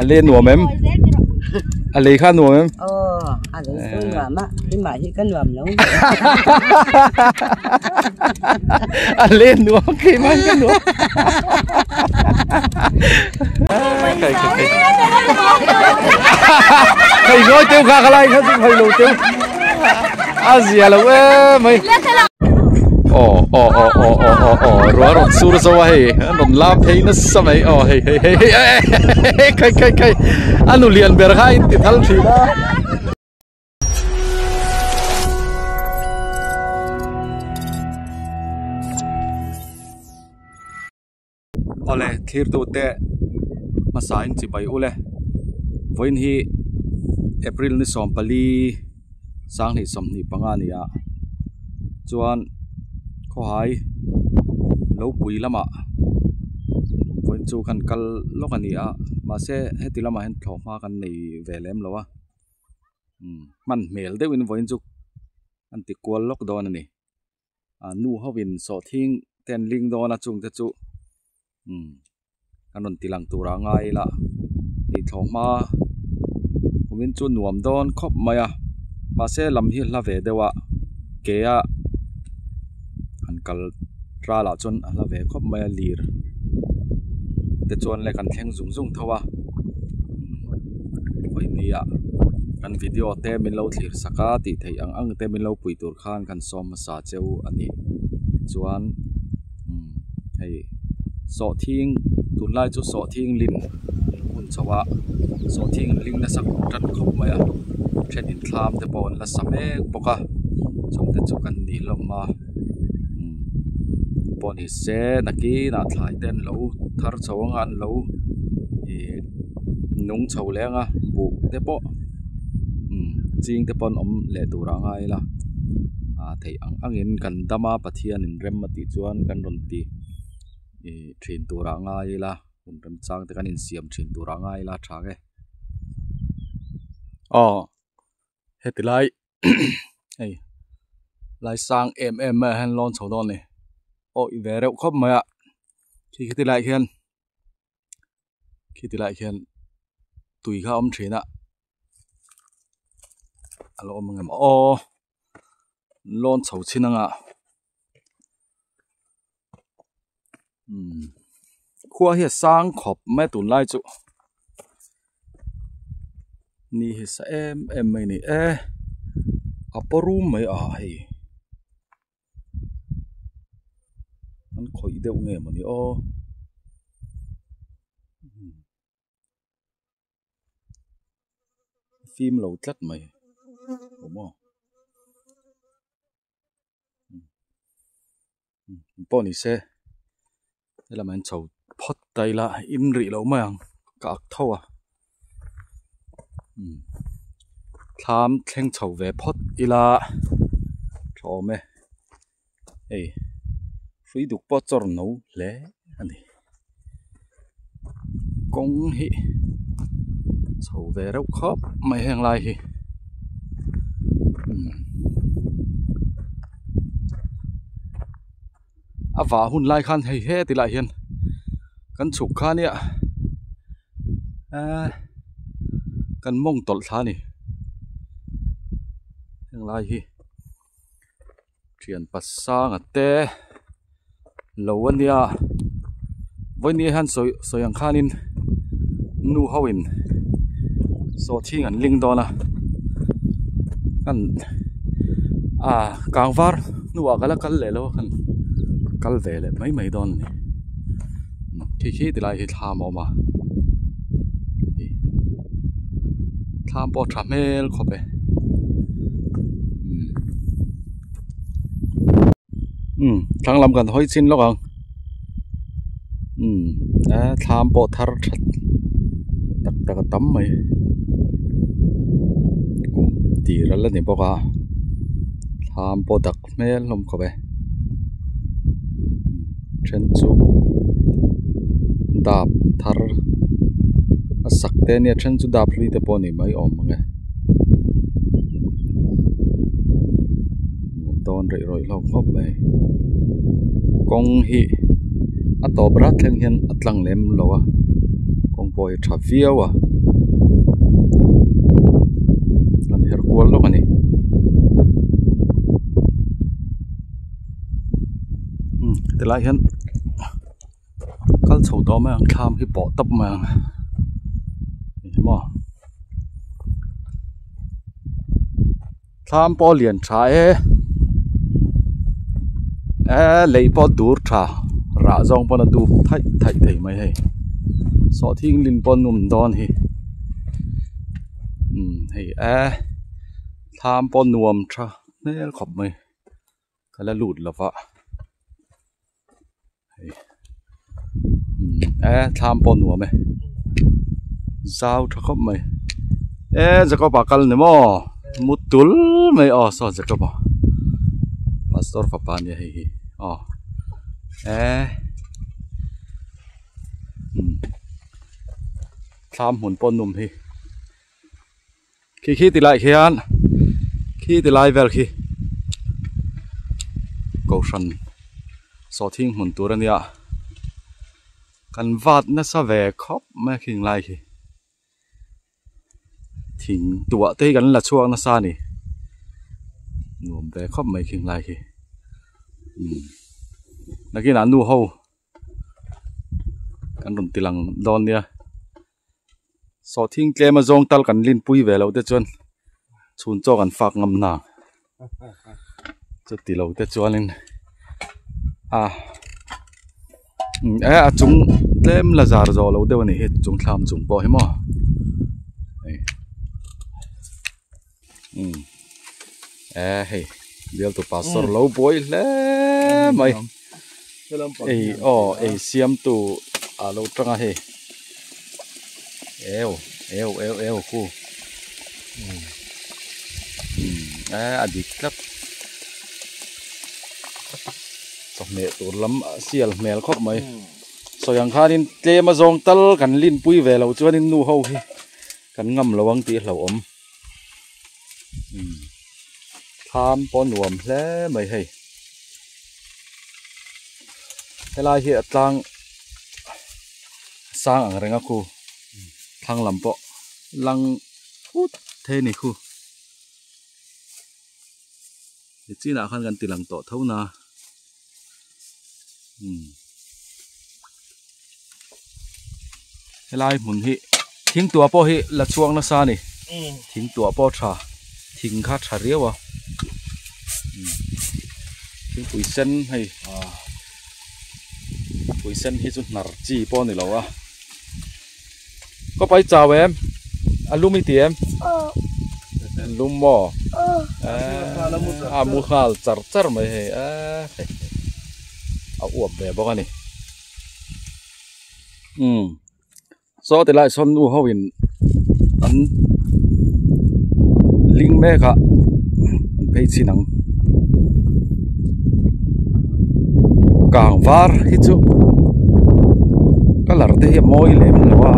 lên nuông em lấy khăn nuông em lấy cái nuông á cái mà thì cái nuông nấu lên nuông cái mà cái nuông thầy nói tiêu gà cái này không phải lẩu tiêu gì à lẩu mày rồi rồi sura sao vậy rồi làm thấy nó sao vậy cái anh nu liền bề khai thì thằng gì đó ole thir tu te masain chi bai ole voin hi April ni som pali sang ni som ni panga ni a chuan kho hai lo pui lama voin chu kan kal lokani a ma se heti lama hen thoma kan nei velem lowa man mel de win voin chu an ti kwal lok don ani nu howin so thing ten ling don a chung te chu kanon tilang tura ngai la ni thoma kumin chu nuam don khop maya ma se lam hi la ve dewa ke a an kal tra la chon la ve khop maya lir te chon le kan thleng zung zung thowa oi nia kan video te min lo thlir saka ti thei ang te min lo pui tur khan kan som sa cheu ani chuan thei so thing tun lai chu so thing lin hun chawa so thing ling na sak tan khop maya then in thlam te pon la same boka chung te chu kan ni loma pon hi se naki na thlai ten lo thar chawanga an lo nung chho lenga bu te po ching te pon om le tura ngai la thei angin kan dama pathian in rem mati chuan kan ron ti thin tura ngai la un rem chang te kan in siam thin tura ngai la thage hetilai ei lai sang ma han lon chho don ni i ve reu khop ma khitilai khian tui kha om thina alo mangam lon chho chinanga khua hi sang khop me tun lai chu ni hi sa em mai ni aporum mai hei an khoi deu nge mani phim lâu tlat mai omo poni se la man chau phot tai la in ri lo mang ka thawa tham thleng chau ve phot ila thome free duk po chor no le ani kong hi chau ve rau khop mai heng lai hi awa hun lai khan hei he ti lai hian kan chuk khan ya kan mong tol tha ni heng lai hi thian pasang ate lo ania voini han soyang khanin nu hawin so thing an ling dona kan kangvar nu agala kal le lo kan kal ve le mai don ni khi ti lai hi tham oma tham po thamel khope thang lam kan hoi chin lo gang tham po thar that tak tam mai kum ti ral ni boka tham po dak mel lom khobe chen chu dap thar asak te ne chen chu dap ri te poni mai om nge don roi lo khop mai kong hi ato bra thleng hian atlang lem lowa kong boy tha fiawa kan her kual lo kani tilai hian kal chho to ma ang tham hi po tap ma mo tham po lian tha lei po dur tha ra zong pon du thai thai thai mai hai so thing lin pon num don hi hei tham pon nuam tha nel khop mai kala lut lova tham pon nuam mai zau tha khop mai jakob akal ne mo mutul mai so jakob pastor papanya hi tham hun pon num hi khi tilai khian khi tilai vel khi cầu săn so thing hun turania kan vat na sa ve khop ma khing lai khi thing tua te kan la chuang na sa ni nuam ve khop mai khing lai khi nakin anu ho kan rum tilang don nia so thing tlema zong tal kan lin pui ve lo te chon chun cho kan fak ngam na chu ti lo te chuanin chung tlem la zar zo lo de ni he chung thlam chung po hi mo hey bial to pastor lo boy le mai siam tu lo tranga he eo khu adik lap so me tur lam sial mel khop mai so yang khanin tlema zong tal kan lin pui ve lo chuanin nu ho hi kan ngam lawang ti hlo om tham pon nuam hle mai hei helai hi atlang sang ang renga khu thang lampo lang phut thế này khu chỉ nào khăn gần từ lăng tọ thấu na helai mun hi thing tua po hi la chuang na sa ni thing tua po tha thing kha tha riawa thing pui sen hay pui sen hi chu nar chi po ni lo a có phải chào em alum mi em alum mo mua khal char char mai he uap be bok ani so te lai son nu howin an ling me kha an pei chinang kang var hi chu kalar te hi moi lem lawa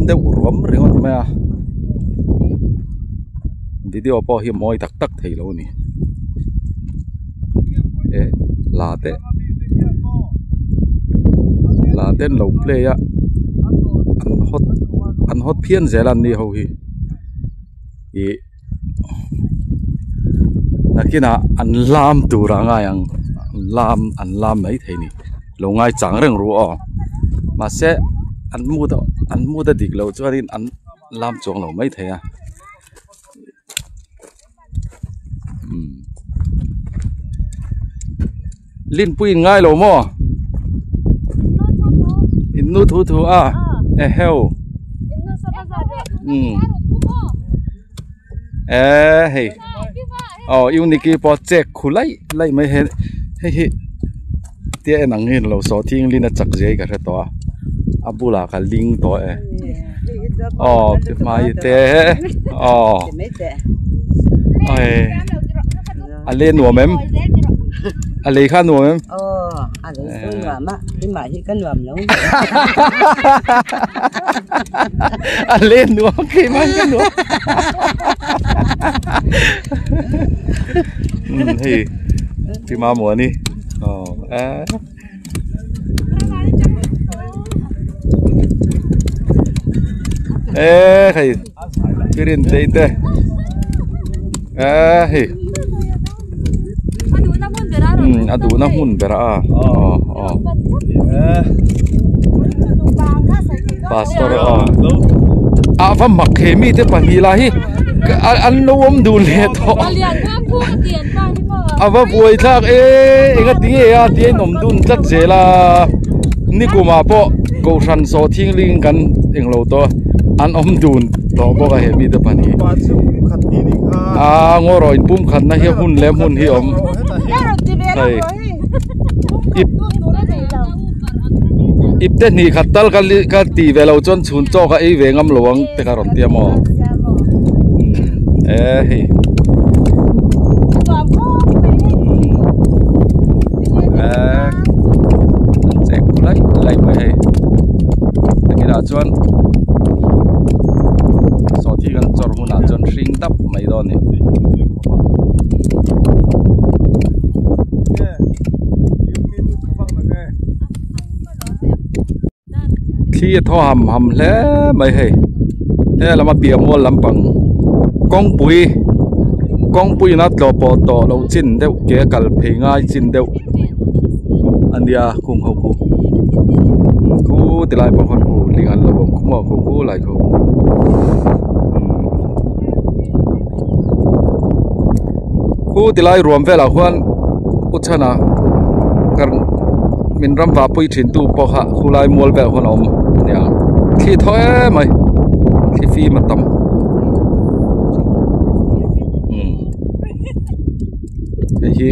de urom ringot ma video po hi moi tak tak thei lo ni la ten lo play ya an hot phian zelan ni ho hi nakina an lam turanga yang an lam mai thei ni lo ngai chang reng ru ma se an mu da dik lo chuanin an lam chong lo mai thei lin pui ngai lo mo in nu thu heo hey yêu niki po check khulai lai mai he he tia nang hin lo so thing lina chak je ka re to abula ka ling to mai te ale nuam em ale kha nuam em ale nuam á cái mày thì cái nuam nấu ale nuam cái mày cái nuam thì mà mua đi hay kirin tê tê hey adu na hun bera pastor va mặc hệ mi thế bằng gì là hi ăn nấu ôm đủ lệ thôi va vui thắc cái tiếng nôm đun rất dễ là ni cô mà po câu săn so thiên linhกันเองเราตัวอันอมดูนตัวก็เห็นมีแต่ปันนี้งอรอยปุ่มขันนะเฮียหุ่นเล็มหุ่นเฮียอมใช่อิบเตนี่ขัดตัลกันตีเวลาจนชุนโจก็ไอเวงอำหลวงแต่การันเตียมเฮ้ยเจ็บกูไล่ไปให้แต่กีฬาจวนสอดที่กันจอดหุ่นจนชิงตับไม่โดนนี่ที่ท่อหำแล้วไม่ให้เรามาเปียมวนลำปังกองปุยนัดเราปอต่อเราจินเดียวเกี่ยกับเพลงง่ายจินเดียวอันเดียคุงเขากูติลายบางคนกูลิงอันเราบอกกูบอกกูหลายกูติลายรวมเวลาคนอุชนะกันมินรำว่าปุยถิ่นตู้ปอกะกูลายมัวเวลคนอมเนี่ยที่ท้อยไหมที่ฟีมาต่ำไอ้ที่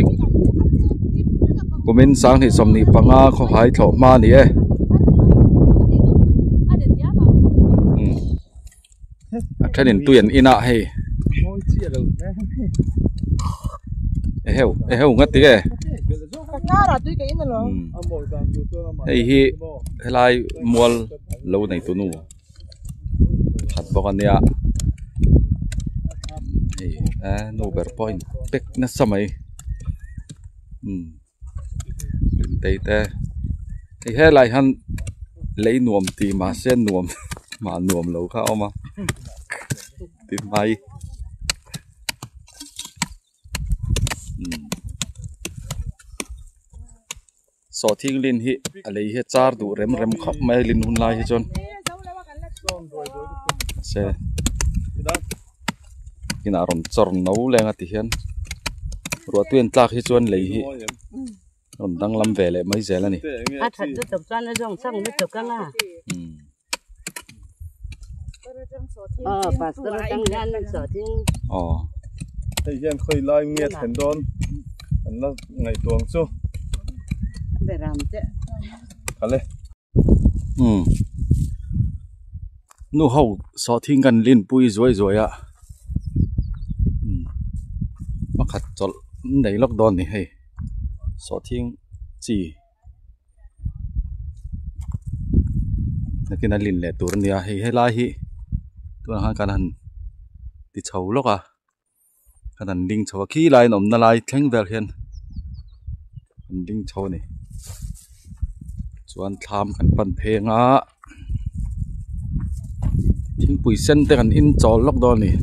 กูมินสังที่สมนิปังอาเขาหายถอมาเนี่ยท่านินตุยนอินะให้เฮ้ยงัดตีแกไอ้ที่ลายมัวเราในตัวนู้ขัดบอกกันเนี่ยโนเบอร์พอยต์เป็กนั่นสมัยแต่ไอ้ลายฮันเลยนวมตีมาเส้นนวมมานวมเราเข้ามาตีไม่สอทิ้งลินฮิอะไรเฮจาร์ดูเร็มขับไม่ลินหุ่นลายฮิจนเสกินอารมณ์จรนู้แรงอ่ะที่เห็นรัวตัวเองตากฮิจนเลยฮิรมดังลำเวลไม่เจแล้วนี่ถัดจะจบกันแล้วจงสั่งไม่จบกันอ่ะปัสสาวะตั้งยันสอทิ้งไอ้ยันเคยลอยเมียเห็นโดนอันนั้นไงตัวสู้ไปรำเจ้กันเลยนู่เขาสอทิ้งกันลิ้นปุยสวยๆอ่ะมาขัดจดไหนล็อกดอนนี่ให้สอทิ้งจีนักกินลิ้นแหละตัวนี้ให้ลายฮิตัวนั้นกันหันติดเฉาล็อกอ่ะกันหันลิงเฉาขี้ลายหนอมนาลายแข็งแววเห็นลิงเฉานี่ชวนทำกันปั่นเพลงอ่ะทิ้งปุ๋ยเส้นแต่กันอินจอล็อกดอนนี่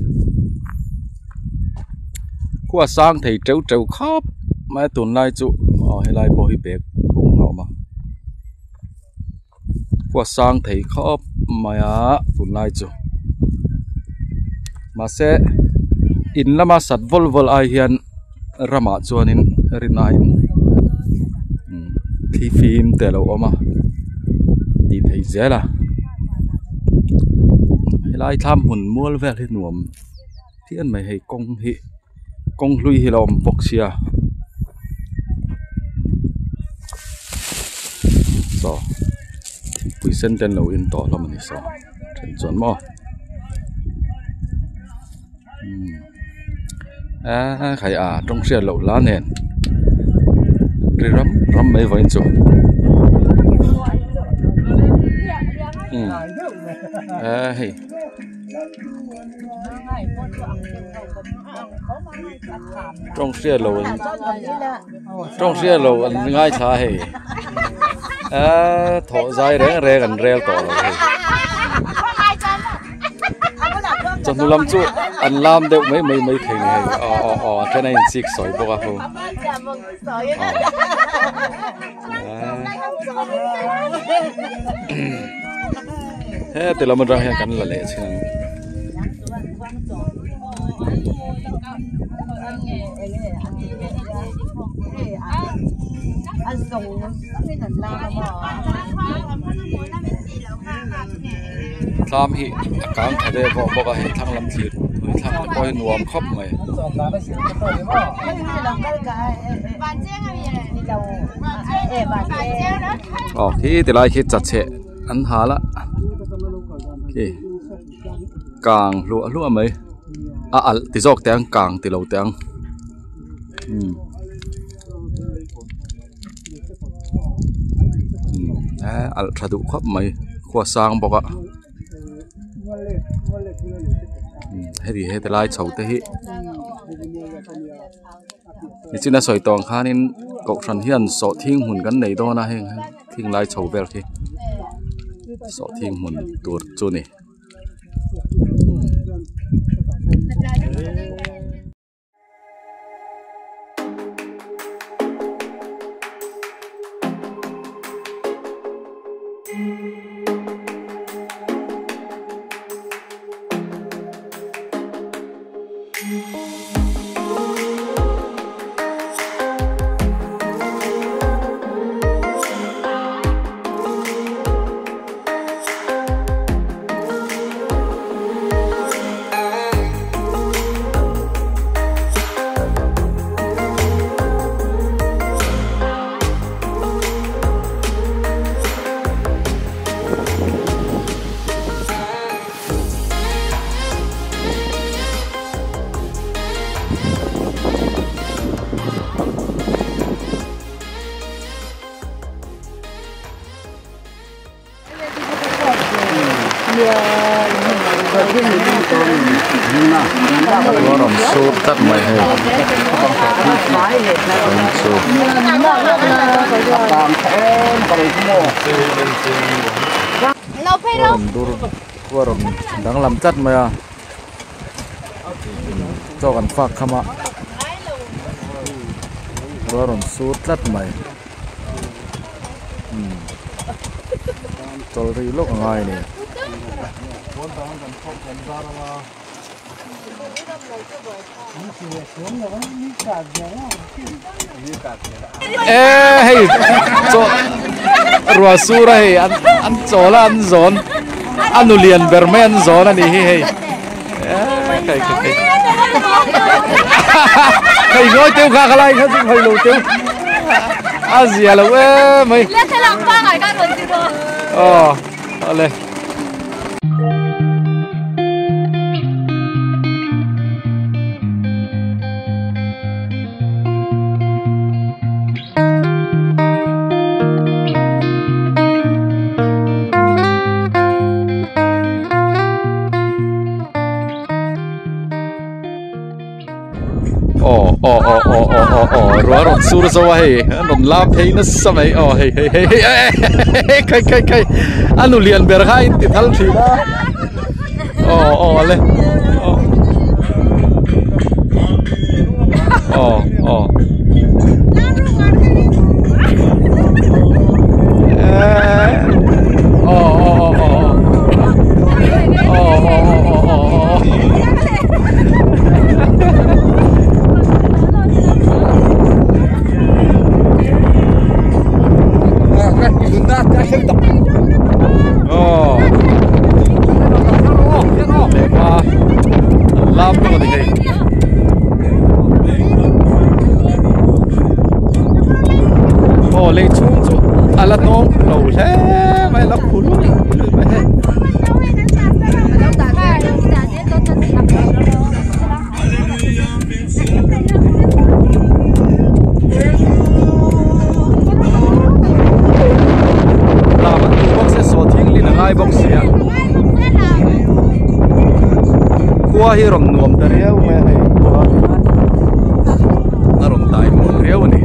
กูว่าสร้างไทยเจ้าครับไม่ตุนลายจุให้ลายบอฮิเบกพุ่งเอามากูว่าสร้างไทยครับไม่ตุนลายจุมาเสอินละมาสัตว์วอลไอเฮียนรามาจวนินรินายที่ฟิล์มแต่เราเอามาดีไทยเจล่ะให้ลายทำหุ่นมัวเวลให้หนุ่มที่อันไม่ให้กงลุยให้เราบอกเชียต่อปุยเส้นเดินเราอินต่อแล้วมันนี่สอถึงจนมั้งใครต้องเชียร์เราล้านเห็นเรียรำไม่ไหวจ้ะเฮ้ยต้องเชียร์เราง่ายช้าเฮ้ยถอดใจแรงกันเร็วต่อเลย cho nó làm chú ăn làm được mấy thầy này thế này xịt sỏi bốc à không thế thì làm ra hiện cảnh là lệ chứ làm hi cảm thấy đây có bao cái thằng làm thịt thằng coi nuông khóc mày khi thì lại khi chặt chẽ ăn háละkhi càng lúa mấy tí dọc tiếng càng tí lâu tiếng thật đủ khóc mấy khoa sang bọc ạ hết thì lại chầu thế hiนี่จิน่าสวยตองข้านี่กบชันเฮียนสอทิ้งหุ่นกันในตัวนะเฮงทิ้งลายโฉบเวลที่สอทิ้งหุ่นตัวจูนี่Orang sultan mai hai. Orang đang làm chất mày à? Choกันฝากเข้ามาorang sultan mày. Tôi đi lúc ngay này. Hey, so ruasura hey, an zola an zon, anulian bermen zona ni hey. Kai. Kai nói tiêu khá lại hết phải lù tiêu. Asia là mày. Lên thế làm ba ngày các lần tiêu. Lên. Rua ron sur so hey ron lam hey na samai hey kai anu lian ber khai ti thal thi le qua hi rom nuam ta riau me hai na rom dai mon riau ni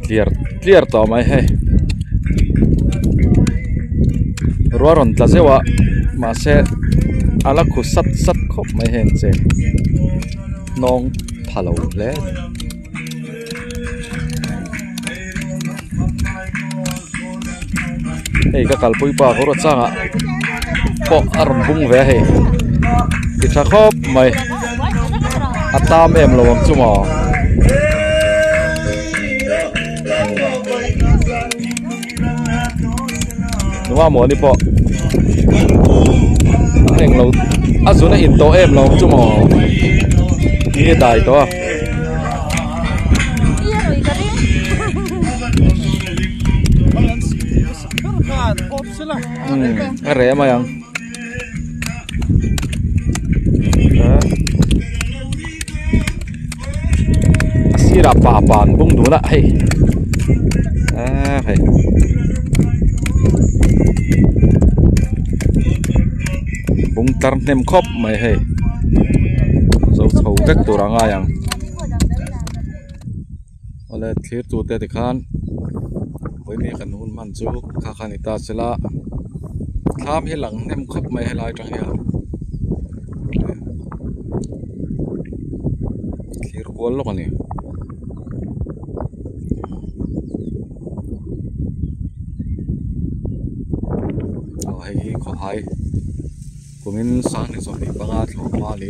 clear to mai he ruaron tla zewa ma se ala khu sat khop mai hen che nong phalo le ei ka kalpui pa ko ro changa po aron bung ve he ki tha khop mai atam em lawam chuma nuwa mo ni po anh lâu azuna in to em lâu chứ mà nghe đại to cái rẻ mà yang sira pa pan bung đủ lại hay hay bung tar nem khop mày hay dấu thầu cách tổ ra ngay yang ole thir tu te khan với mi kan hun man chu kha khan ita sela tham hi lang nem khop mày hay lai tang ya thir kol lo ni hay hi kho hai kumin sang ni som ni banga thlo ma le